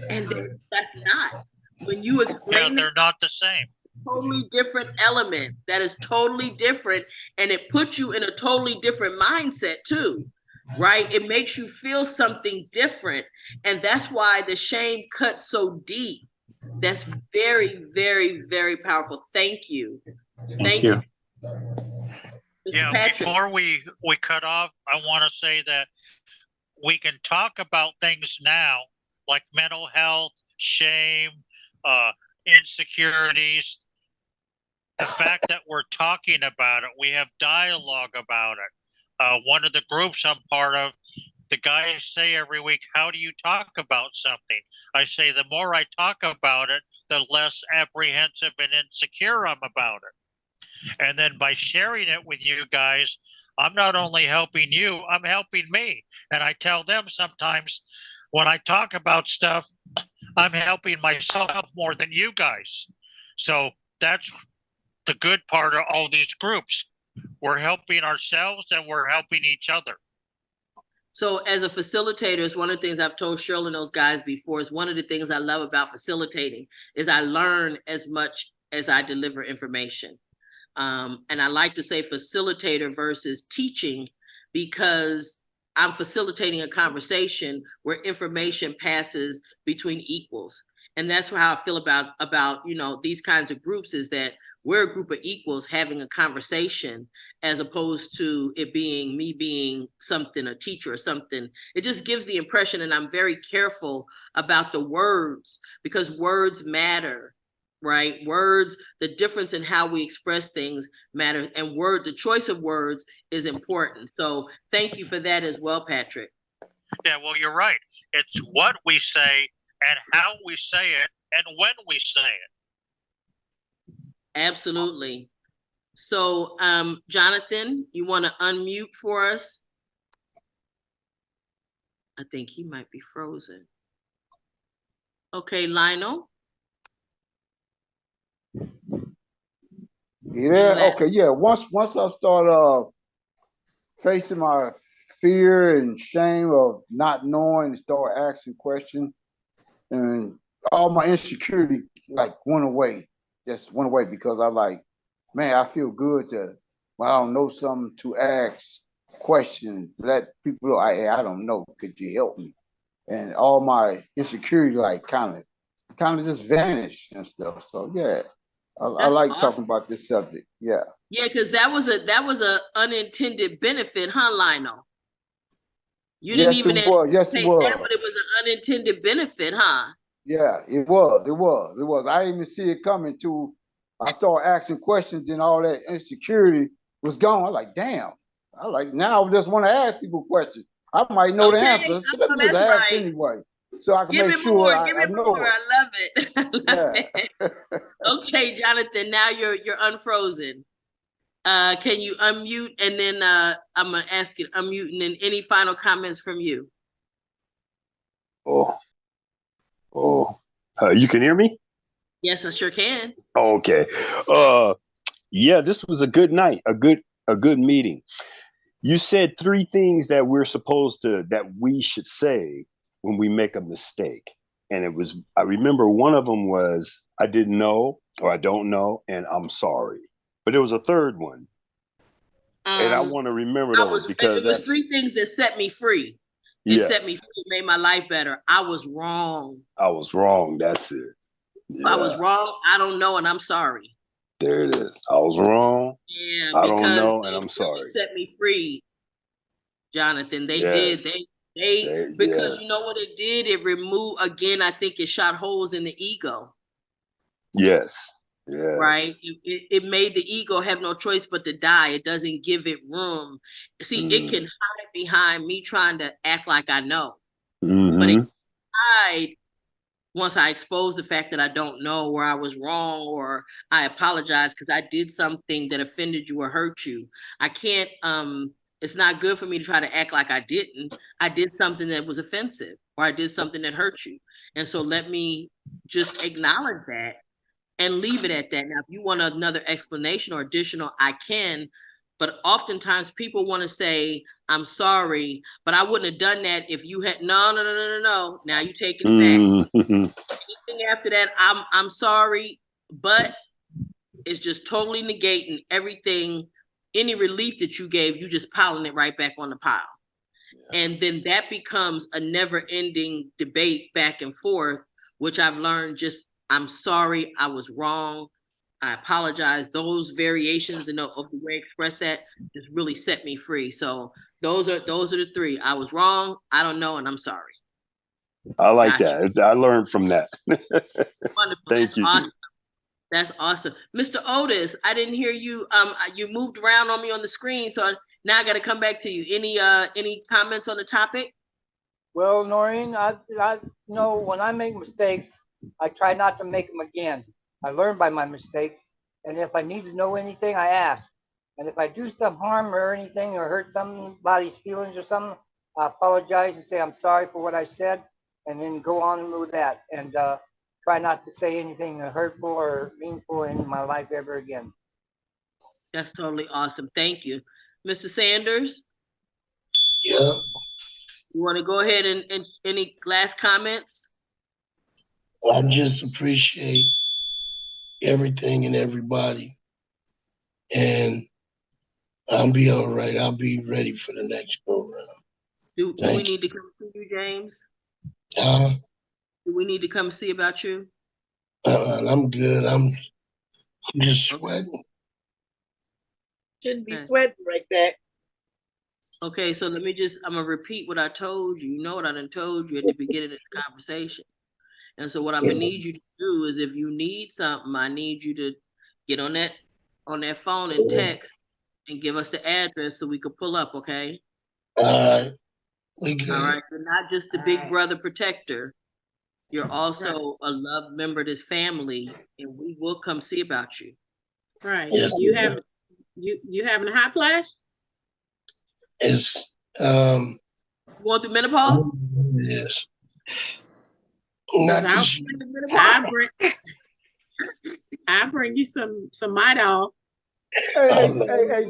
And that's not. When you explain they're not the same. Totally different element that is totally different, and it puts you in a totally different mindset too, right? It makes you feel something different, and that's why the shame cuts so deep. That's very, very, very powerful. Thank you. Thank you. Yeah, Patrick. Before we cut off, I want to say that we can talk about things now like mental health, shame, insecurities. The fact that we're talking about it, we have dialogue about it. One of the groups I'm part of, the guys say every week, how do you talk about something? I say, the more I talk about it, the less apprehensive and insecure I'm about it. And then by sharing it with you guys, I'm not only helping you, I'm helping me. And I tell them sometimes when I talk about stuff, I'm helping myself more than you guys. So that's the good part of all these groups. We're helping ourselves and we're helping each other. So as a facilitator, it's one of the things I've told Shirley and those guys before, is one of the things I love about facilitating is I learn as much as I deliver information. And I like to say facilitator versus teaching, because I'm facilitating a conversation where information passes between equals. And that's how I feel about these kinds of groups, is that we're a group of equals having a conversation, as opposed to it being me being something, a teacher or something. It just gives the impression, and I'm very careful about the words, because words matter, right? Words, the difference in how we express things matter, and the choice of words is important. So thank you for that as well, Patrick. Yeah, well, you're right. It's what we say and how we say it and when we say it. Absolutely. So, Jonathan, you want to unmute for us? I think he might be frozen. Okay, Lionel. Yeah, okay, yeah. Once I start facing my fear and shame of not knowing, and start asking questions, and all my insecurity went away. Just went away, because I man, I feel good when I don't know something, to ask questions, let people know I don't know. Could you help me? And all my insecurity kind of just vanished and stuff. So yeah, I like awesome. talking about this subject. Yeah. Yeah, because that was a unintended benefit, huh, Lionel? You didn't even Yes, it was. that, but it was an unintended benefit, huh? Yeah, it was. I didn't even see it coming till I started asking questions, and all that insecurity was gone. I'm damn. Now I just want to ask people questions. I might know the answers. So let me just ask anyway, so I can make sure I know it. I love it. I love it. Okay, Jonathan, now you're unfrozen. Can you unmute, and then I'm gonna ask you to unmute, and then any final comments from you? You can hear me? Yes, I sure can. Okay. Yeah, this was a good night, a good meeting. You said 3 things that we should say when we make a mistake. And I remember one of them was, I didn't know, or I don't know, and I'm sorry. But there was a third one. And I want to remember those, because it was 3 things that set me free. It set me free, made my life better. I was wrong. That's it. If I was wrong, I don't know, and I'm sorry. There it is. I was wrong. Yeah, I don't because know, they and I'm really sorry. set me free, Jonathan. They did. Yes. Because you Yes. know what it did? It removed, again, I think it shot holes in the ego. Yes. Right? Yes. It made the ego have no choice but to die. It doesn't give it room. See, it can hide behind me trying to act like I know. But it hide once I expose the fact that I don't know, or I was wrong, or I apologize because I did something that offended you or hurt you. I can't, it's not good for me to try to act like I didn't. I did something that was offensive, or I did something that hurt you. And so let me just acknowledge that and leave it at that. Now, if you want another explanation or additional, I can. But oftentimes people want to say, I'm sorry, but I wouldn't have done that if you had, no. Now you taking it back. Anything after that, I'm sorry, but it's just totally negating everything, any relief that you gave, you just piling it right back on the pile. And then that becomes a never ending debate back and forth, which I've learned just, I'm sorry, I was wrong. I apologize. Those variations of the way I express that just really set me free. So those are the three. I was wrong, I don't know, and I'm sorry. I like that. I learned from that. Wonderful. Thank That's you. awesome. That's awesome. Mr. Otis, I didn't hear you. You moved around on me on the screen, so now I got to come back to you. Any comments on the topic? Well, Noreen, I know when I make mistakes, I try not to make them again. I learn by my mistakes, and if I need to know anything, I ask. And if I do some harm or anything or hurt somebody's feelings or something, I apologize and say I'm sorry for what I said, and then go on with that. And try not to say anything hurtful or meaningful in my life ever again. That's totally awesome. Thank you. Mr. Sanders? Yeah. You want to go ahead and any last comments? I just appreciate everything and everybody. And I'll be all right. I'll be ready for the next program. Do we need to come see you, James? Do we need to come see about you? I'm good. I'm just sweating. Shouldn't be sweating like that. Okay, so I'm gonna repeat what I told you. You know what I done told you at the beginning of this conversation. And so what I'm gonna need you to do is, if you need something, I need you to get on that phone and text and give us the address so we could pull up, okay? All right. We good. All right, you're not just the big brother protector. You're also a loved member of this family, and we will come see about you. Right. Yes, you having a hot flash? It's going through menopause? Yes. Not this year. I'll bring you some Midol. Hey,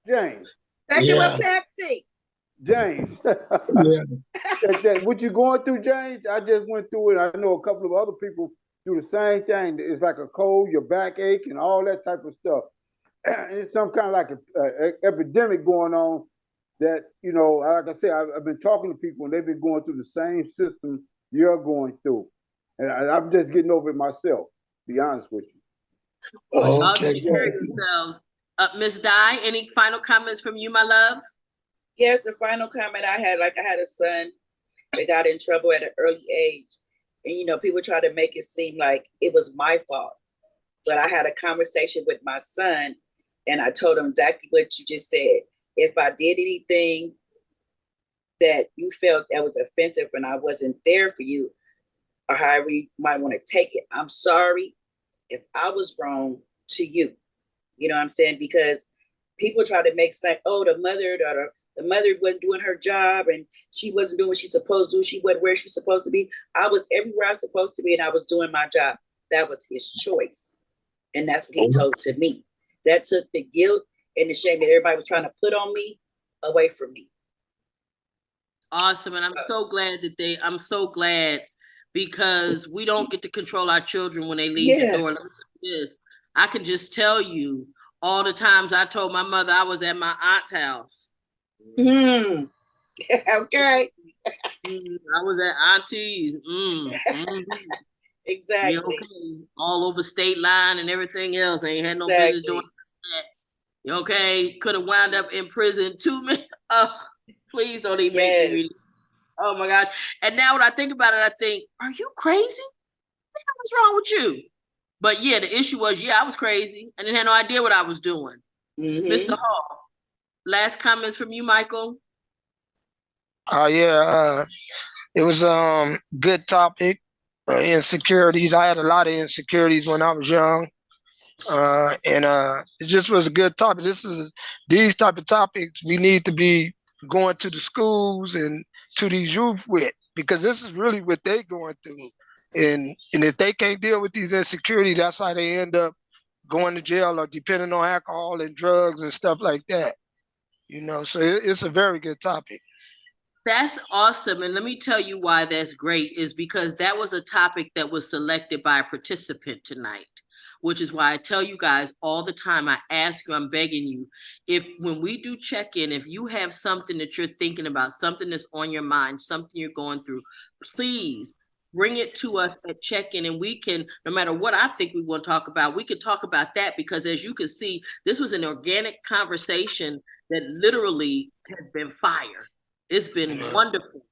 James. Take you a Pepsi. James. What you going through, James? I just went through it. I know a couple of other people do the same thing. It's like a cold, your backache, and all that type of stuff. It's some kind of like an epidemic going on that, you know, like I said, I've been talking to people and they've been going through the same system you're going through. And I'm just getting over it myself, to be honest with you. Okay. Take care of yourselves. Ms. Di, any final comments from you, my love? Yes, the final comment I had a son that got in trouble at an early age. And, you know, people try to make it seem like it was my fault. But I had a conversation with my son and I told him exactly what you just said. If I did anything that you felt that was offensive and I wasn't there for you, or however you might want to take it, I'm sorry if I was wrong to you. You know what I'm saying? Because people try to make like, oh, the mother wasn't doing her job and she wasn't doing what she's supposed to do. She wasn't where she's supposed to be. I was everywhere I was supposed to be and I was doing my job. That was his choice. And that's what he told to me. That took the guilt and the shame that everybody was trying to put on me away from me. Awesome. And I'm so glad because we don't get to control our children when they leave the door. Let me say this. I can just tell you all the times I told my mother I was at my aunt's house. Okay. I was at auntie's. Exactly. You okay? All over state line and everything else. Ain't had no Exactly. business doing that. You okay? Could have wound up in prison 2 minutes. Oh, please don't even make me read it. Oh my God. And now when I think about it, I think, are you crazy? What's wrong with you? But yeah, the issue was, I was crazy. I didn't have no idea what I was doing. Mr. Hall, last comments from you, Michael? Yeah, it was good topic. Insecurities. I had a lot of insecurities when I was young. And it just was a good topic. These type of topics we need to be going to the schools and to these youth with, because this is really what they going through. And if they can't deal with these insecurities, that's how they end up going to jail or depending on alcohol and drugs and stuff like that. So it's a very good topic. That's awesome. And let me tell you why that's great is because that was a topic that was selected by a participant tonight, which is why I tell you guys all the time, I ask you, I'm begging you, when we do check-in, if you have something that you're thinking about, something that's on your mind, something you're going through, please bring it to us at check-in, and we can, no matter what I think we want to talk about, we could talk about that, because as you can see, this was an organic conversation that literally has been fire. It's been wonderful.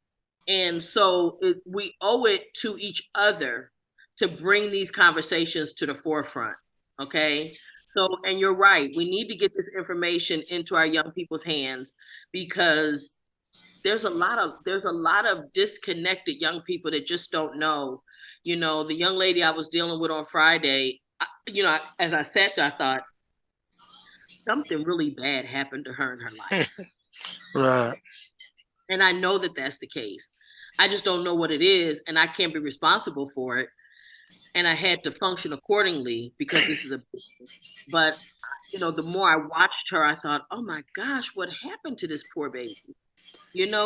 And so we owe it to each other to bring these conversations to the forefront. Okay. So, and you're right. We need to get this information into our young people's hands, because there's a lot of disconnected young people that just don't know. The young lady I was dealing with on Friday, as I sat there, I thought something really bad happened to her in her life. Right. And I know that that's the case. I just don't know what it is, and I can't be responsible for it. And I had to function accordingly, because this is a business. But, the more I watched her, I thought, oh my gosh, what happened to this poor baby?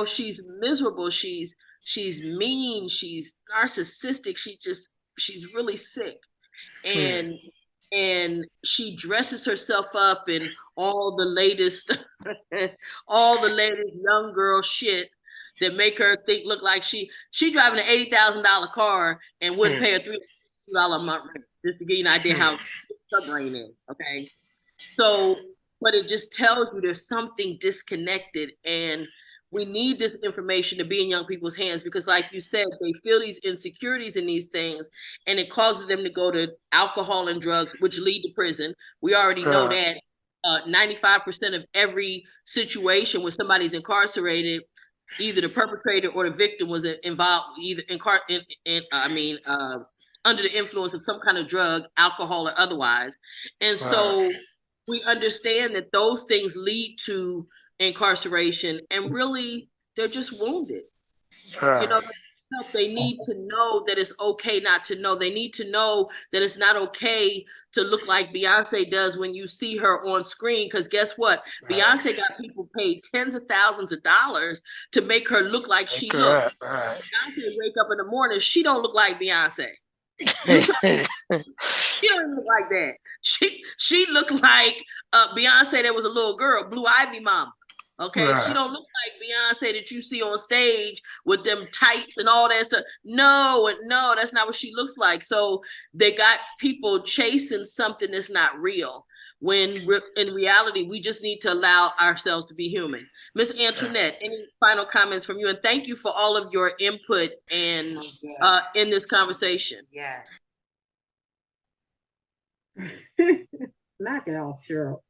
She's miserable. She's mean. She's narcissistic. She's really sick. And she dresses herself up in all the latest young girl shit that make her look like she driving an $80,000 car and wouldn't pay a $3 a month rent, just to give you an idea how her brain is. Okay, so but it just tells you there's something disconnected, and we need this information to be in young people's hands, because like you said, they feel these insecurities in these things, and it causes them to go to alcohol and drugs, which lead to prison. We already know that 95% of every situation where somebody's incarcerated, either the perpetrator or the victim was involved, either under the influence of some kind of drug, alcohol or otherwise. And so we understand that those things lead to incarceration, and really they're just wounded. They need to know that it's okay not to know. They need to know that it's not okay to look like Beyonce does when you see her on screen, because guess what? Beyonce got people paid tens of thousands of dollars to make her look like she looks. Beyonce wake up in the morning, she don't look like Beyonce. She don't even look like that. She looked like Beyonce that was a little girl, Blue Ivy mama. Okay, she don't look like Beyonce that you see on stage with them tights and all that stuff. No, that's not what she looks like. So they got people chasing something that's not real, when in reality, we just need to allow ourselves to be human. Miss Antoinette, any final comments from you? And thank you for all of your input and in this conversation. Yeah. Knock it off, Cheryl.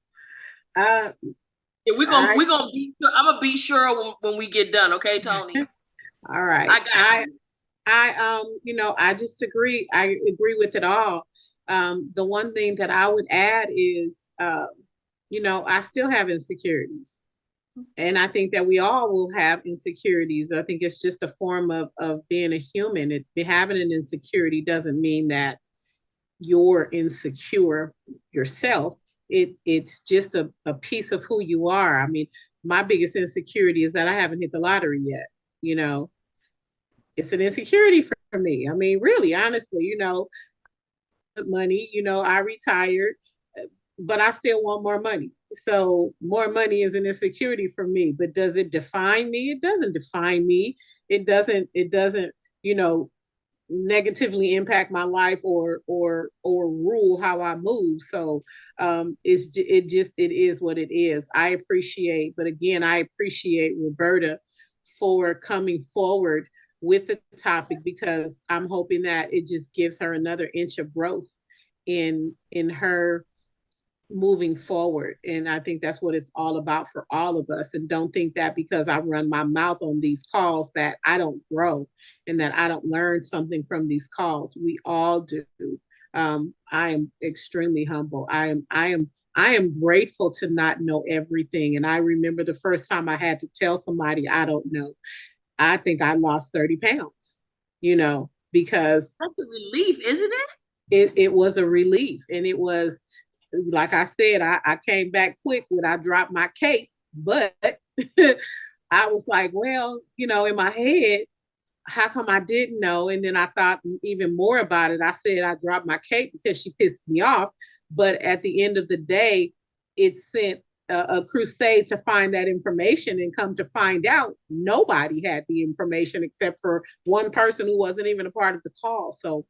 Yeah, I'm gonna be sure when we get done, okay, Tony? All right. I just agree. I agree with it all. The one thing that I would add is, I still have insecurities. And I think that we all will have insecurities. I think it's just a form of being a human. Having an insecurity doesn't mean that you're insecure yourself. It's just a piece of who you are. I mean, my biggest insecurity is that I haven't hit the lottery yet. It's an insecurity for me. I mean, really, honestly, money, I retired, but I still want more money. So more money is an insecurity for me, but does it define me? It doesn't define me. It doesn't, negatively impact my life or rule how I move. So it is what it is. I appreciate Roberta for coming forward with the topic, because I'm hoping that it just gives her another inch of growth in her moving forward. And I think that's what it's all about for all of us. And don't think that because I run my mouth on these calls that I don't grow and that I don't learn something from these calls. We all do. I am extremely humble. I am grateful to not know everything. And I remember the first time I had to tell somebody I don't know. I think I lost 30 pounds, because that's a relief, isn't it? It was a relief. And it was, like I said, I came back quick when I dropped my cape, but I was like, well, in my head, how come I didn't know? And then I thought even more about it. I said I dropped my cape because she pissed me off. But at the end of the day, it sent a crusade to find that information, and come to find out nobody had the information except for one person who wasn't even a part of the call. So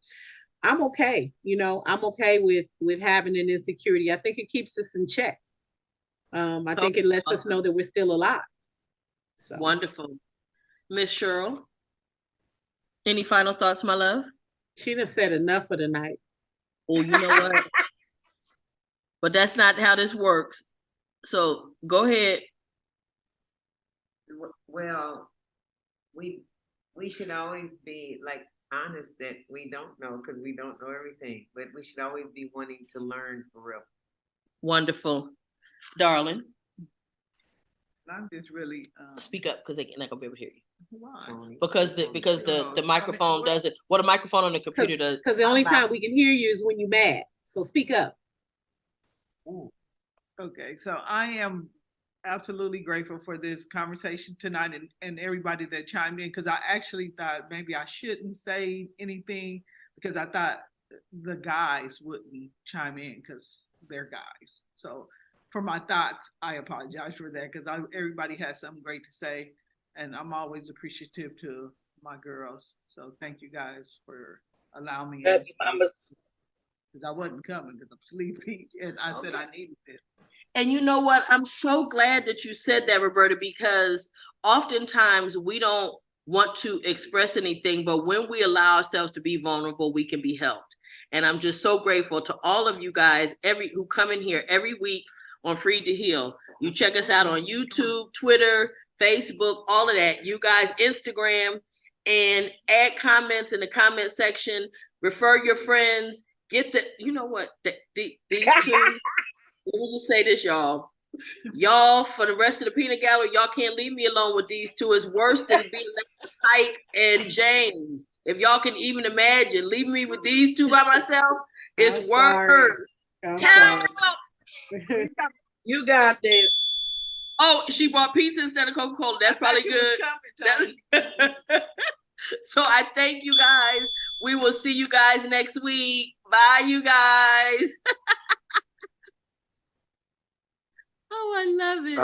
I'm okay. I'm okay with having an insecurity. I think it keeps us in check. I think it lets us know that we're still alive. So. Wonderful. Miss Cheryl, any final thoughts, my love? She done said enough for the night. Oh, you know what? But that's not how this works. So go ahead. Well, we should always be like honest that we don't know, because we don't know everything, but we should always be wanting to learn for real. Wonderful. Darling. I'm just really speak up, because they're not gonna be able to hear you. Why? Because the microphone doesn't. What a microphone on the computer does. Because the only time we can hear you is when you're mad. So speak up. Ooh. Okay, so I am absolutely grateful for this conversation tonight, and everybody that chimed in, because I actually thought maybe I shouldn't say anything, because I thought the guys wouldn't chime in because they're guys. So for my thoughts, I apologize for that, because everybody has something great to say, and I'm always appreciative to my girls. So thank you guys for allowing me. Because I wasn't coming because I'm sleepy, and I said I needed it. And you know what? I'm so glad that you said that, Roberta, because oftentimes we don't want to express anything, but when we allow ourselves to be vulnerable, we can be helped. And I'm just so grateful to all of you guys who come in here every week on Free to Heal. You check us out on YouTube, Twitter, Facebook, all of that. You guys, Instagram, and add comments in the comment section. Refer your friends. Get you know what? These two. Let me just say this, y'all. Y'all, for the rest of the peanut gallery, y'all can't leave me alone with these two. It's worse than being like Mike and James. If y'all can even imagine, leaving me with these two by myself, it's worse. Help! You got this. Oh, she bought pizza instead of Coca-Cola. That's probably good. So I thank you guys. We will see you guys next week. Bye, you guys. Oh, I love it.